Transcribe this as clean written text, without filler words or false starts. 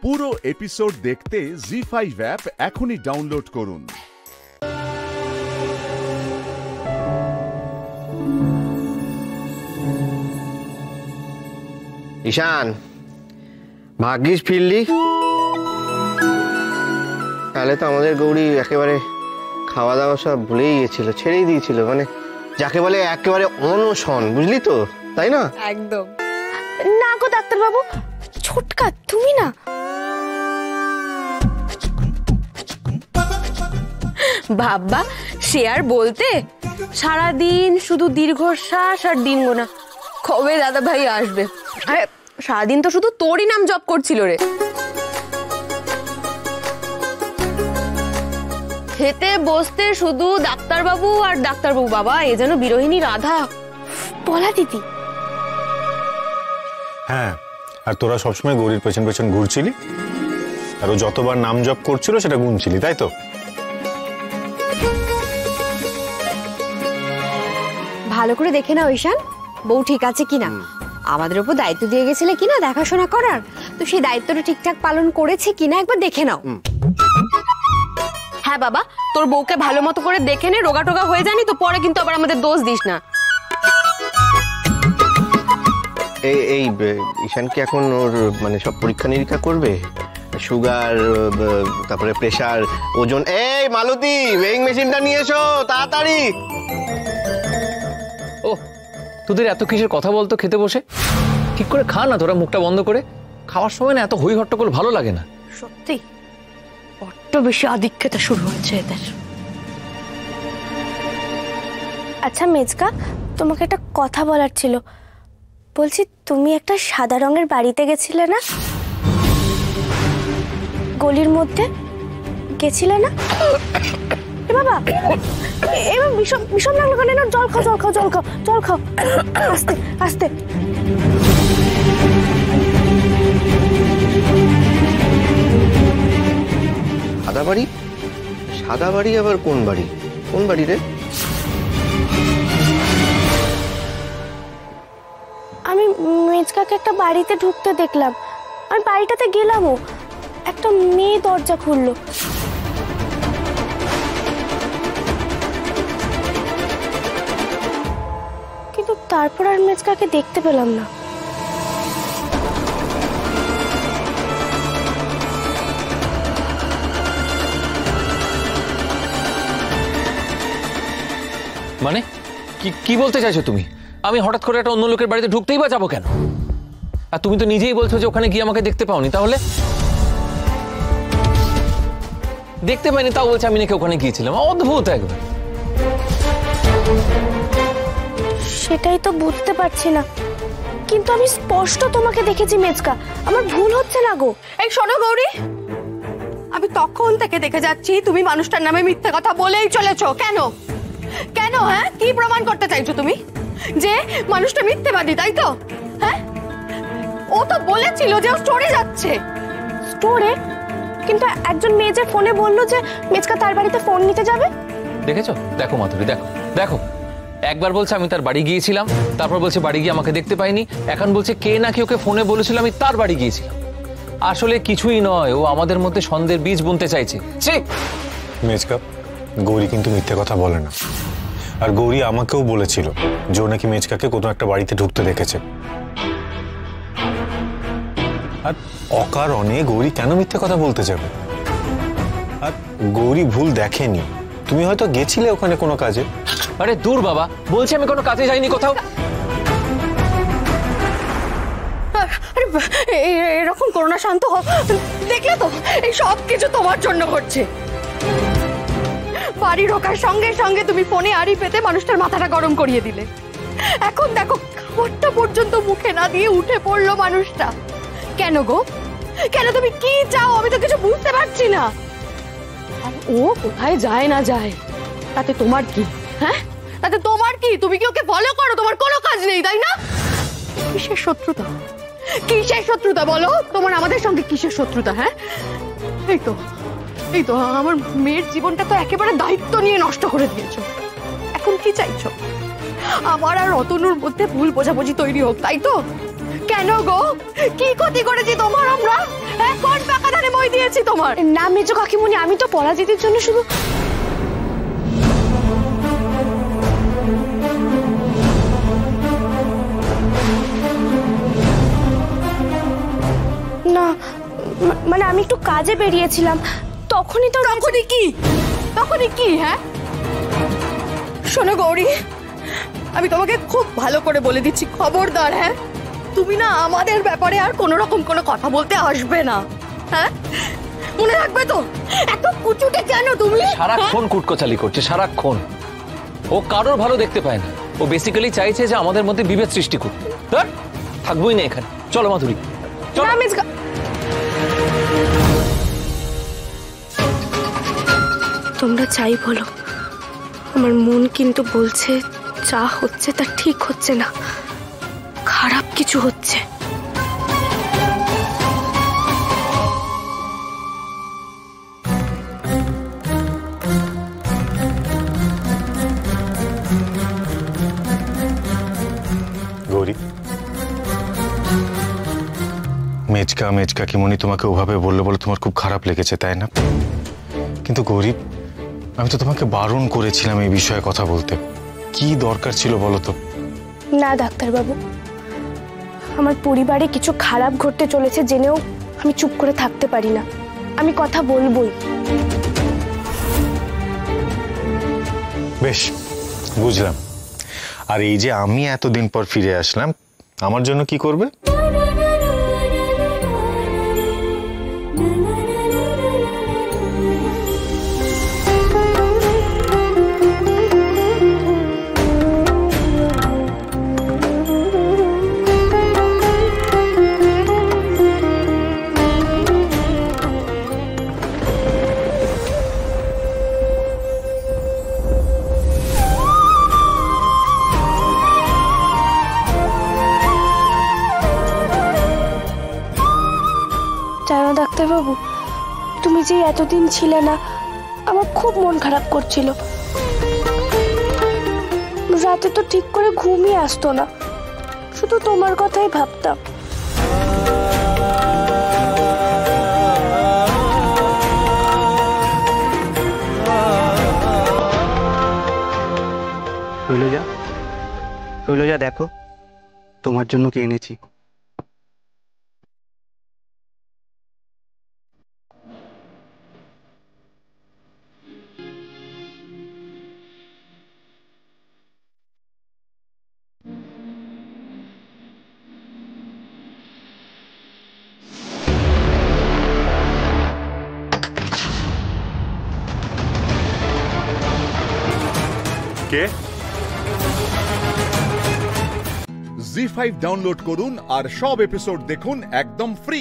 পুরো এপিসোড দেখতে জি5 অ্যাপ এখনই ডাউনলোড করুন। ঈশান, ভাগ্যিস ফিরলি, তাহলে তো আমাদের গৌরী একেবারে খাওয়া দাওয়া সব ভুলেই গেছিল, ছেড়েই দিয়েছিল, মানে যাকে বলে একেবারে অনশন, বুঝলি তো, তাই না? একদম না গো ডাক্তারবাবু, ছোটকা তুমি না। বাবা সে আর বলতে, সারাদিন শুধু দীর্ঘশ্বাস আর দিন গোনা, কবে দাদা ভাই আসবে। আরে সারাদিন তো শুধু তোরই নাম জপ করছিল রে। খেতে বসতে শুধু ডাক্তারবাবু আর ডাক্তারবাবু। বাবা এ যেন বিরোহিনী রাধা। বলা দিদি। হ্যাঁ, আর তোরা সবসময় গৌরীর পেছন পেছন ঘুরছিলি, আর ও যতবার নাম জপ করছিল সেটা গুনছিলি, তাই তো? ভালো করে দেখে নাও ঈশান, বউ ঠিক আছে কিনা। আমাদের উপর দায়িত্ব দিয়ে গেছিলে কিনা দেখাশোনা করার, তো সেই দায়িত্বটা ঠিকঠাক পালন করেছে কিনা একবার দেখে নাও। হ্যাঁ বাবা, তোর বউকে ভালো মতো করে দেখে নে, রোগা টোগা হয়ে জানি তো পরে কিন্তু আবার আমাদের দোষ দিস না। এই ঈশান কি এখন ওর মানে সব পরীক্ষা নিরীক্ষা করবে? সুগার, তারপরে প্রেসার, ওজন। এই মালতী, ওয়েইং মেশিনটা নিয়ে এসো তাড়াতাড়ি। ও তোদের এত কিসের কথা বলতো খেতে বসে? ঠিক করে খা না তোরা, মুখটা বন্ধ করে। খাওয়ার সময় না এত হই হট্টগোল ভালো লাগে না। সত্যি বড্ড বেশি আধিক্যতা শুরু হয়েছে এদের। আচ্ছা মেজকা, তোমাকে একটা কথা বলার ছিল। বলছি, তুমি একটা সাদা রঙের বাড়িতে গেছিলে না, গলির মধ্যে গেছিলে না? এ বাবা, এবার বিষম বিষম লাগলো কেন? না, জল খাও জল খাও জল খাও জল খাও, আস্তে আস্তে। সাদা বাড়ি? সাদা বাড়ি আবার কোন বাড়ি? কোন বাড়ি রে? আমি মেজকাকে একটা বাড়িতে ঢুকতে দেখলাম, আমি বাড়িটাতে গেলামও, একটা মেয়ে দরজা খুললো। কিন্তু তারপর আর মেজকাকে দেখতে পেলাম না। মানে কি বলতে চাইছো তুমি? আমি হঠাৎ করে একটা অন্য লোকের বাড়িতে ঢুকতেই বা যাবো কেন? আর তুমি তো নিজেই বলছো যে ওখানে গিয়ে আমাকে দেখতে পাওনি, তাহলে? দেখতে পাইনি তাও বলছে আমি নাকি ওখানে গিয়েছিলাম। অদ্ভুত একবার। সেটাই তো বুঝতে পারছি না, কিন্তু আমি স্পষ্ট তোমাকে দেখেছি মেজকা, আমার ভুল হচ্ছে না গো? এই শোনো গৌরী, আমি তখন থেকে দেখে যাচ্ছি তুমি মানুষটার নামে মিথ্যে কথা বলেই চলেছো। কেন কেন? হ্যাঁ, কি প্রমাণ করতে চাইছো তুমি? যে মানুষটা মিথ্যেবাদী, তাই তো? হ্যাঁ, ও তো বলেছিল যে ও স্টোরে যাচ্ছে। স্টোরে? কিন্তু একজন মেয়ে যে ফোনে বললো যে মেজকা তার বাড়িতে ফোন নিতে যাবে। দেখেছো? দেখো মাধুরী, দেখো দেখো, একবার বলছে আমি তার বাড়ি গিয়েছিলাম, তারপর বলছে বাড়ি গিয়ে আমাকে দেখতে পাইনি, এখন বলছে কে নাকি ওকে ফোনে বলেছিল আমি তার বাড়ি গিয়েছিলাম। আসলে কিছুই নয়, ও আমাদের মধ্যে সন্দেহের বীজ বুনতে চাইছে। মেজকা, গৌরী কিন্তু মিথ্যে কথা বলে না। আর গৌরী আমাকেও বলেছিল যে ও নাকি মেজকাকে কোনো একটা বাড়িতে ঢুকতে দেখেছে। আর অকারণে গৌরী কেন মিথ্যে কথা বলতে যাবে? আর গৌরী ভুল দেখেনি, তুমি হয়তো গেছিলে ওখানে কোনো কাজে। আরে দূর বাবা, বলছি আমি কোনো কাজে যাইনি কোথাও। এরকম করো না, শান্ত হও। দেখলে তো, এই সব কিছু তোমার জন্য ঘটছে। বাড়ি ঢোকার সঙ্গে সঙ্গে তুমি ফোনে আড়ি পেতে মানুষটার মাথাটা গরম করিয়ে দিলে। এখন দেখো, খাবারটা পর্যন্ত মুখে না দিয়ে উঠে পড়লো মানুষটা। কেন গো? কেন? তুমি কি চাও? আমি তো কিছু বুঝতে পারছি না। ও কোথায় যায় না যায় তাতে তোমার কি? হ্যাঁ, তাতে তোমার কি? তুমি কি ওকে ফলো করো? তোমার কোনো কাজ নেই, তাই না? কিসের শত্রুতা? কিসের শত্রুতা বলো? তোমার আমাদের সঙ্গে কিসের শত্রুতা? হ্যাঁ, এই তো আমার মেয়ের জীবনটা তো একেবারে দায়িত্ব নিয়ে নষ্ট করে দিয়েছো। এখন কি চাইছো? আমার আর রতনুর মধ্যে ভুল বোঝাবুঝি তৈরি হোক, তাই তো? কেন গো? কি ক্ষতি করেছি তোমার আমরা? এখন দিয়েছি তোমার? না মেজো কাকিমণি, আমি তো পরাজিতের জন্য শুধু না, মানে আমি একটু কাজে বেরিয়েছিলাম, তখনই তো। তখনই কি? হ্যাঁ শোনো গৌরী, আমি তোমাকে খুব ভালো করে বলে দিচ্ছি, খবরদার। হ্যাঁ, তুমি না আমাদের ব্যাপারে আর কোনো রকম কোনো কথা বলতে আসবে না। হ্যাঁ, মনে রাখবে তো? এত কুচুটে কেন তুমি? সারাক্ষণ কুটকচালি করছে, সারাক্ষণ। ও কারোর ভালো দেখতে পায় না, ও বেসিক্যালি চাইছে যে আমাদের মধ্যে বিভেদ সৃষ্টি করতে। থাকবোই না এখানে, চলো মাধুরী চলো। তোমরা চাই বলো, আমার মন কিন্তু বলছে যা হচ্ছে তা ঠিক হচ্ছে না, খারাপ কিছু হচ্ছে। গৌরী, মেজকা কিমনি তোমাকে ওভাবে বললো বলে তোমার খুব খারাপ লেগেছে, তাই না? কিন্তু গৌরী, আমি তো তোমাকে বারণ করেছিলাম এই বিষয়ে কথা বলতে। কি দরকার ছিল বলো তো? না ডাক্তারবাবু, আমার পরিবারে কিছু খারাপ ঘটতে চলেছে জেনেও আমি চুপ করে থাকতে পারি না, আমি কথা বলবোই। বেশ, বুঝলাম। আর এই যে আমি এতদিন পর ফিরে আসলাম, আমার জন্য কি করবে? জানো ডাক্তারবাবু, তুমি যে এতদিন ছিলে না, আমার খুব মন খারাপ করছিল। রাতে তো ঠিক করে ঘুমই আসতো না, শুধু তোমার কথাই ভাবতাম। শৈলজা দেখো, তোমার জন্য কি এনেছি। কে? জি5 ডাউনলোড করুন আর সব এপিসোড দেখুন একদম ফ্রি।